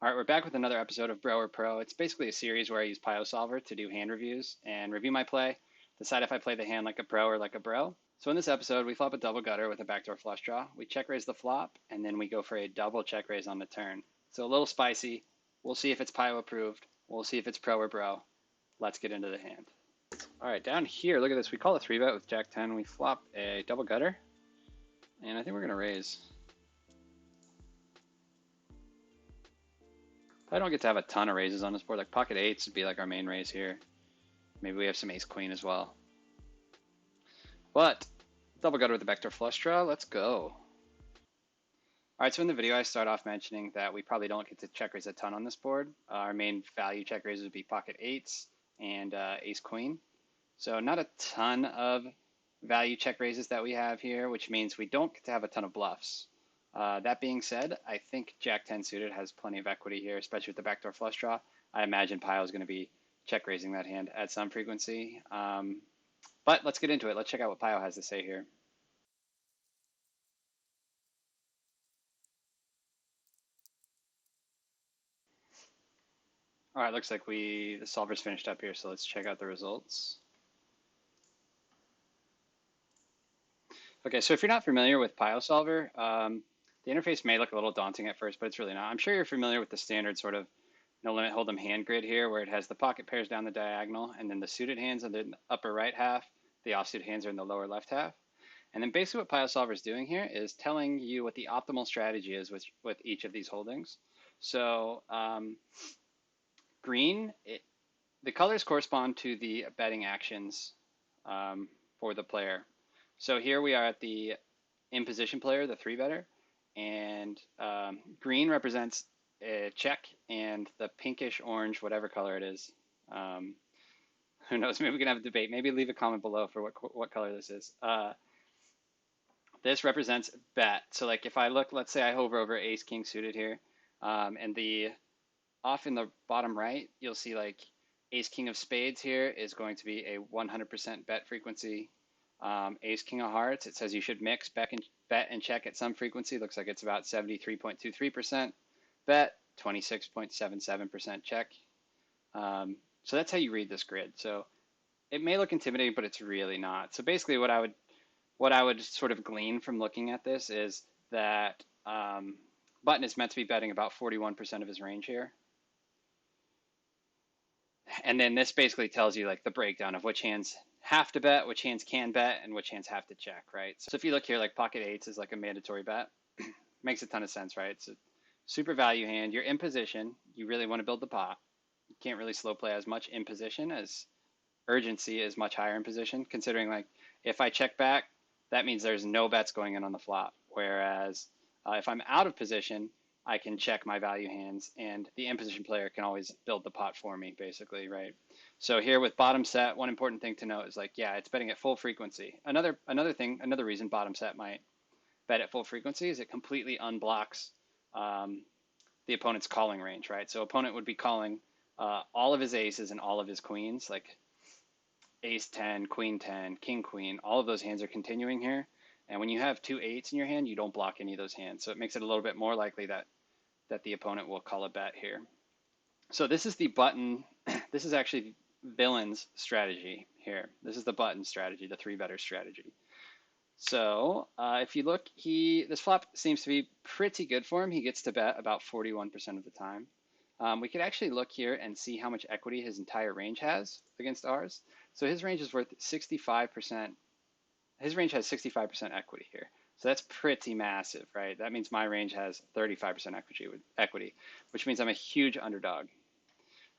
All right, we're back with another episode of Bro or Pro. It's basically a series where I use PioSolver to do hand reviews and review my play, decide if I play the hand like a pro or like a bro. So in this episode, we flop a double gutter with a backdoor flush draw. We check raise the flop, and then we go for a double check raise on the turn. So a little spicy. We'll see if it's Pio approved. We'll see if it's pro or bro. Let's get into the hand. All right, down here, look at this. We call a 3-bet with Jack 10. We flop a double gutter, and I think we're going to raise. I don't get to have a ton of raises on this board. Like pocket eights would be like our main raise here. Maybe we have some ace queen as well. But double gutter with the backdoor flush draw. Let's go. All right, so in the video I start off mentioning that we probably don't get to check raise a ton on this board. Our main value check raises would be pocket eights and ace queen. So not a ton of value check raises that we have here, which means we don't get to have a ton of bluffs. That being said, I think Jack 10 suited has plenty of equity here, especially with the backdoor flush draw. I imagine Pio is going to be check raising that hand at some frequency. But let's get into it. Let's check out what Pio has to say here. All right, looks like the solver's finished up here, so let's check out the results. Okay, so if you're not familiar with PioSolver, the interface may look a little daunting at first, but it's really not. I'm sure you're familiar with the standard sort of no limit hold'em hand grid here, where it has the pocket pairs down the diagonal, and then the suited hands in the upper right half, the offsuit hands are in the lower left half. And then basically what PioSolver is doing here is telling you what the optimal strategy is with each of these holdings. So green, the colors correspond to the betting actions for the player. So here we are at the in position player, the 3-better, and green represents a check, and the pinkish orange, whatever color it is, who knows, maybe we can have a debate. Maybe leave a comment below for what color this is. This represents bet. So like if I look, let's say I hover over ace king suited here, and off in the bottom right, you'll see like ace king of spades here is going to be a 100% bet frequency. Ace king of hearts, it says you should mix bet and check at some frequency. Looks like it's about 73.23% bet, 26.77% check. So that's how you read this grid. So it may look intimidating, but it's really not. So basically what I would sort of glean from looking at this is that Button is meant to be betting about 41% of his range here. And then this basically tells you like the breakdown of which hands have to bet, which hands can bet, and which hands have to check, right? So if you look here, like pocket eights is like a mandatory bet. Makes a ton of sense, right? It's a super value hand. You're in position. You really want to build the pot. You can't really slow play as much in position, as urgency is much higher in position, considering like if I check back, that means there's no bets going in on the flop. Whereas if I'm out of position, I can check my value hands, and the in position player can always build the pot for me, basically, right? So here with bottom set, one important thing to note is like, yeah, it's betting at full frequency. Another reason bottom set might bet at full frequency is it completely unblocks the opponent's calling range, right? So opponent would be calling all of his aces and all of his queens, like ace 10, queen 10, king queen, all of those hands are continuing here. And when you have 2 8s in your hand, you don't block any of those hands. So it makes it a little bit more likely that the opponent will call a bet here. So this is the button. This is actually Villain's strategy here. This is the button strategy, the 3-better strategy. So if you look, this flop seems to be pretty good for him. He gets to bet about 41% of the time. We could actually look here and see how much equity his entire range has against ours. So his range is worth 65%. His range has 65% equity here. So that's pretty massive, right? That means my range has 35% equity, which means I'm a huge underdog.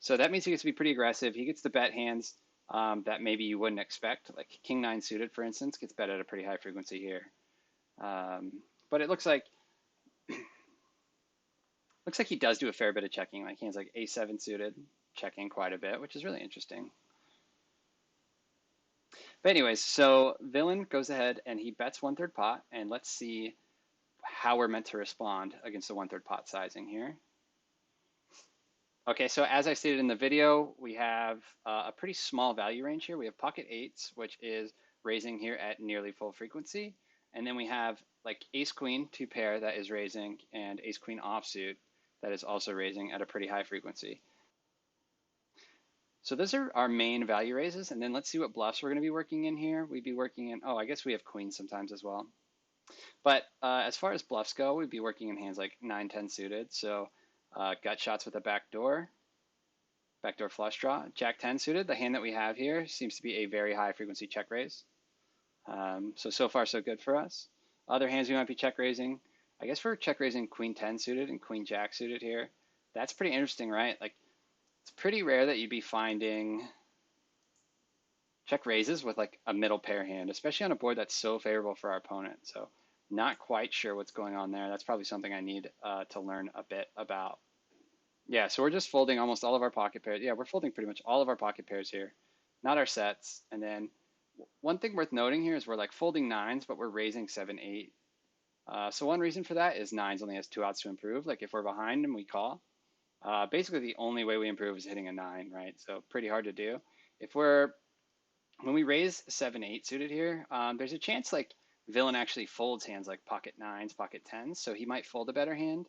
So that means he gets to be pretty aggressive. He gets to bet hands that maybe you wouldn't expect, like king 9 suited, for instance, gets bet at a pretty high frequency here. But it looks like he does do a fair bit of checking. Like hands like a7 suited, checking quite a bit, which is really interesting. But anyways, so Villain goes ahead and he bets 1/3 pot, and let's see how we're meant to respond against the 1/3 pot sizing here. Okay, so as I stated in the video, we have a pretty small value range here. We have pocket eights, which is raising here at nearly full frequency. And then we have like ace queen 2 pair that is raising, and ace queen offsuit that is also raising at a pretty high frequency. So those are our main value raises, and then let's see what bluffs we're going to be working in here. We'd be working in, oh, I guess we have queens sometimes as well. But as far as bluffs go, we'd be working in hands like 9-10 suited. So gut shots with a backdoor flush draw. Jack-10 suited, the hand that we have here, seems to be a very high frequency check raise. So far so good for us. Other hands we might be check raising. I guess we're check raising Queen-10 suited and Queen-Jack suited here. That's pretty interesting, right? Like, it's pretty rare that you'd be finding check raises with like a middle pair hand, especially on a board that's so favorable for our opponent. So not quite sure what's going on there. That's probably something I need to learn a bit about. Yeah, so we're just folding almost all of our pocket pairs. Yeah, we're folding pretty much all of our pocket pairs here, not our sets. And then one thing worth noting here is we're like folding nines, but we're raising 7-8. So one reason for that is nines only has 2 outs to improve. Like if we're behind and we call, basically the only way we improve is hitting a 9, right? So pretty hard to do. When we raise 7-8 suited here, there's a chance like villain actually folds hands like pocket 9s, pocket 10s, so he might fold a better hand.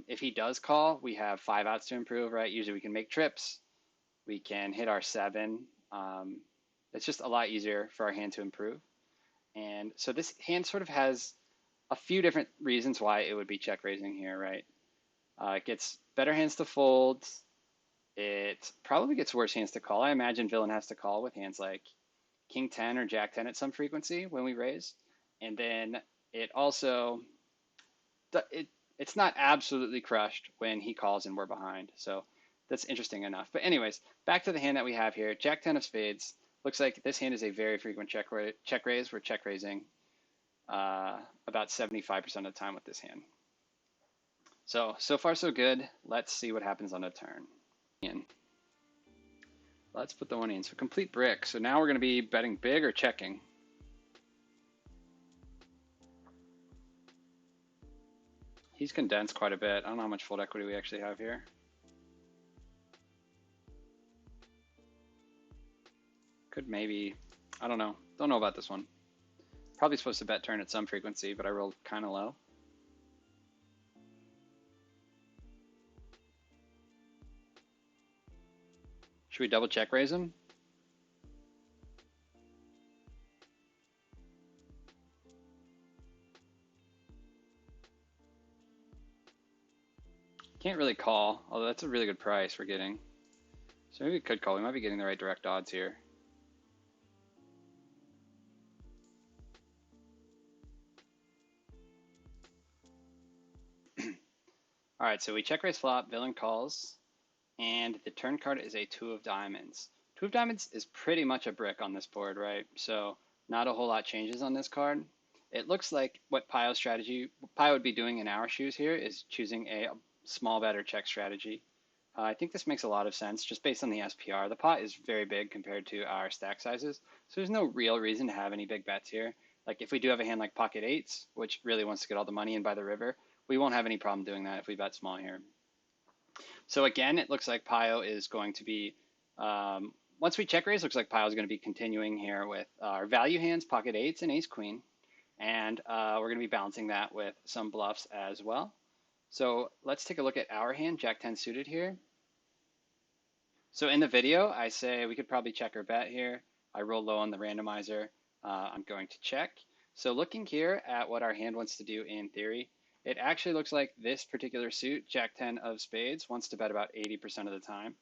If he does call, we have 5 outs to improve, right? Usually we can make trips, we can hit our 7. It's just a lot easier for our hand to improve. And so this hand sort of has a few different reasons why it would be check raising here, right? It gets better hands to fold. It probably gets worse hands to call. I imagine villain has to call with hands like King-10 or Jack-10 at some frequency when we raise. And then it also, it's not absolutely crushed when he calls and we're behind. So that's interesting enough. But anyways, back to the hand that we have here. Jack-10 of spades. Looks like this hand is a very frequent check raise. We're check raising about 75% of the time with this hand. So far so good. Let's see what happens on a turn. Let's put the one in. So complete brick. So now we're going to be betting big or checking. He's condensed quite a bit. I don't know how much fold equity we actually have here. Could maybe, I don't know. Don't know about this one. Probably supposed to bet turn at some frequency, but I rolled kind of low. Should we double check raise him? Can't really call, although that's a really good price we're getting. So maybe we could call. We might be getting the right direct odds here. All right, so we check raise flop, villain calls, and the turn card is a 2 of diamonds. 2 of diamonds is pretty much a brick on this board, right? So not a whole lot changes on this card. It looks like what Pio would be doing in our shoes here is choosing a small bet or check strategy. I think this makes a lot of sense just based on the SPR. The pot is very big compared to our stack sizes, so there's no real reason to have any big bets here. Like if we do have a hand like pocket 8s, which really wants to get all the money in by the river, we won't have any problem doing that if we bet small here. So again, it looks like Pio is going to be, once we check raise, looks like Pio is going to be continuing here with our value hands, pocket 8s and ace queen. And we're going to be balancing that with some bluffs as well. So let's take a look at our hand, Jack-10 suited here. So in the video, I say we could probably check or bet here. I roll low on the randomizer. I'm going to check. So looking here at what our hand wants to do in theory, it actually looks like this particular suit, Jack-10 of spades, wants to bet about 80% of the time.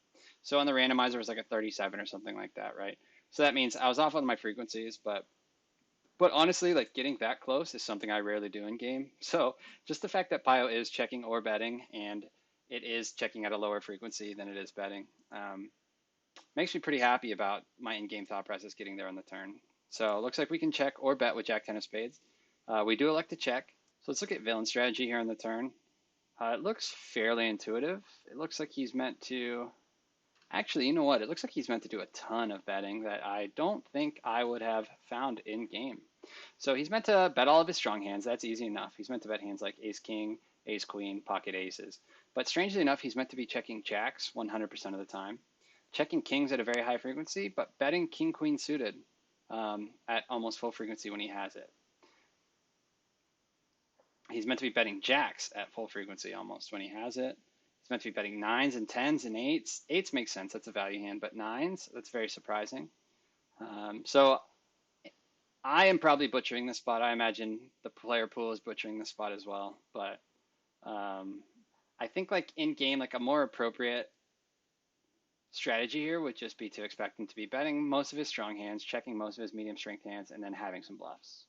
So on the randomizer, it was like a 37 or something like that, right? So that means I was off on my frequencies, but honestly, like getting that close is something I rarely do in game. So just the fact that Pio is checking or betting, and it is checking at a lower frequency than it is betting, makes me pretty happy about my in-game thought process getting there on the turn. So it looks like we can check or bet with Jack-10 of spades. We do elect to check. So let's look at villain strategy here on the turn. It looks fairly intuitive. It looks like he's meant to, actually, you know what? It looks like he's meant to do a ton of betting that I don't think I would have found in game. So he's meant to bet all of his strong hands. That's easy enough. He's meant to bet hands like ace king, ace queen, pocket aces. But strangely enough, he's meant to be checking jacks 100% of the time, checking kings at a very high frequency, but betting king queen suited at almost full frequency when he has it. He's meant to be betting jacks at full frequency almost when he has it. He's meant to be betting nines and tens and eights. Eights makes sense. That's a value hand, but nines, that's very surprising. So I am probably butchering this spot. I imagine the player pool is butchering the spot as well. But I think like in game, like a more appropriate strategy here would just be to expect him to be betting most of his strong hands, checking most of his medium strength hands, and then having some bluffs.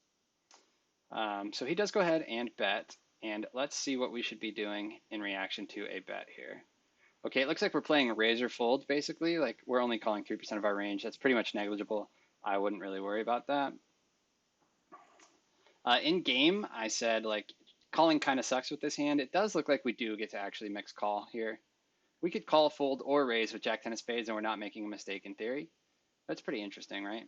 So he does go ahead and bet, and let's see what we should be doing in reaction to a bet here. Okay, it looks like we're playing a razor fold, basically. Like, we're only calling 3% of our range. That's pretty much negligible. I wouldn't really worry about that. In game, I said, like, calling kind of sucks with this hand. It does look like we do get to actually mix call here. We could call, fold, or raise with Jack 10 of spades, and we're not making a mistake in theory. That's pretty interesting, right?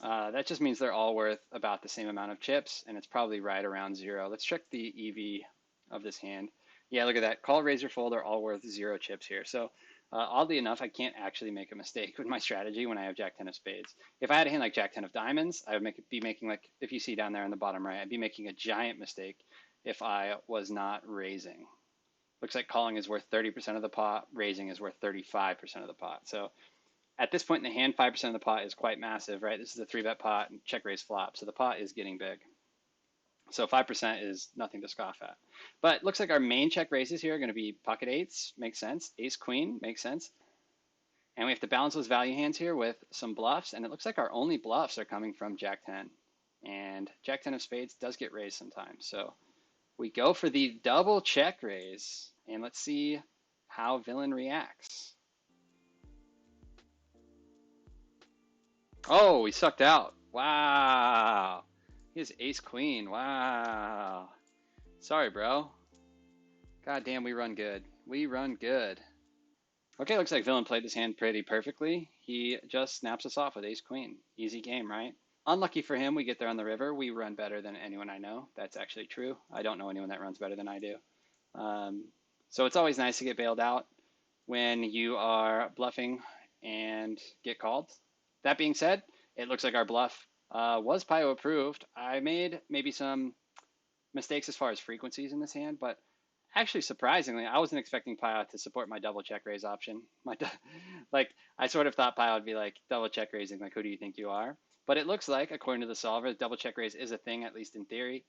That just means they're all worth about the same amount of chips, and it's probably right around 0. Let's check the EV of this hand. Yeah, look at that. Call, raise, or fold are all worth 0 chips here. So oddly enough, I can't actually make a mistake with my strategy when I have Jack 10 of spades. If I had a hand like Jack 10 of diamonds, I would be making, like, if you see down there in the bottom right, I'd be making a giant mistake if I was not raising. Looks like calling is worth 30% of the pot, raising is worth 35% of the pot. So at this point in the hand, 5% of the pot is quite massive, right? This is a 3-bet pot, check raise flop, so the pot is getting big. So 5% is nothing to scoff at. But it looks like our main check raises here are going to be pocket eights, makes sense. Ace queen, makes sense. And we have to balance those value hands here with some bluffs, and it looks like our only bluffs are coming from Jack 10. And Jack 10 of spades does get raised sometimes. So we go for the double check raise, and let's see how villain reacts. Oh, he sucked out. Wow. He has ace queen. Wow. Sorry, bro. God damn, we run good. We run good. Okay, looks like villain played this hand pretty perfectly. He just snaps us off with ace queen. Easy game, right? Unlucky for him, we get there on the river. We run better than anyone I know. That's actually true. I don't know anyone that runs better than I do. So it's always nice to get bailed out when you are bluffing and get called. That being said, it looks like our bluff was Pio approved. I made maybe some mistakes as far as frequencies in this hand, but actually surprisingly, I wasn't expecting Pio to support my double check raise option. Like, I sort of thought Pio would be like double check raising, like, who do you think you are? But it looks like, according to the solver, double check raise is a thing, at least in theory.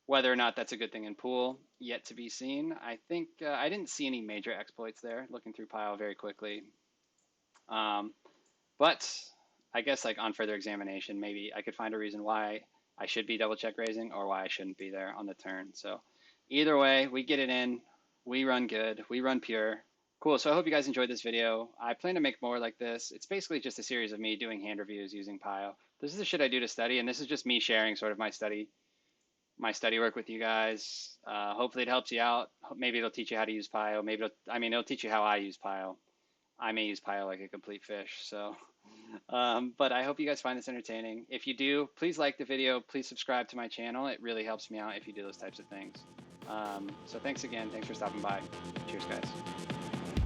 Whether or not that's a good thing in pool, yet to be seen. I think I didn't see any major exploits there, looking through Pio very quickly. But I guess, like, on further examination, maybe I could find a reason why I should be double check raising or why I shouldn't be there on the turn. So either way, we get it in. We run good. We run pure. Cool. So I hope you guys enjoyed this video. I plan to make more like this. It's basically just a series of me doing hand reviews using Pio. This is the shit I do to study, and this is just me sharing sort of my study work with you guys. Hopefully it helps you out. Maybe it'll teach you how to use Pio. Maybe it'll teach you how I use Pio. I may use Pio like a complete fish. So, but I hope you guys find this entertaining. If you do, please like the video. Please subscribe to my channel. It really helps me out if you do those types of things. So thanks again. Thanks for stopping by. Cheers, guys.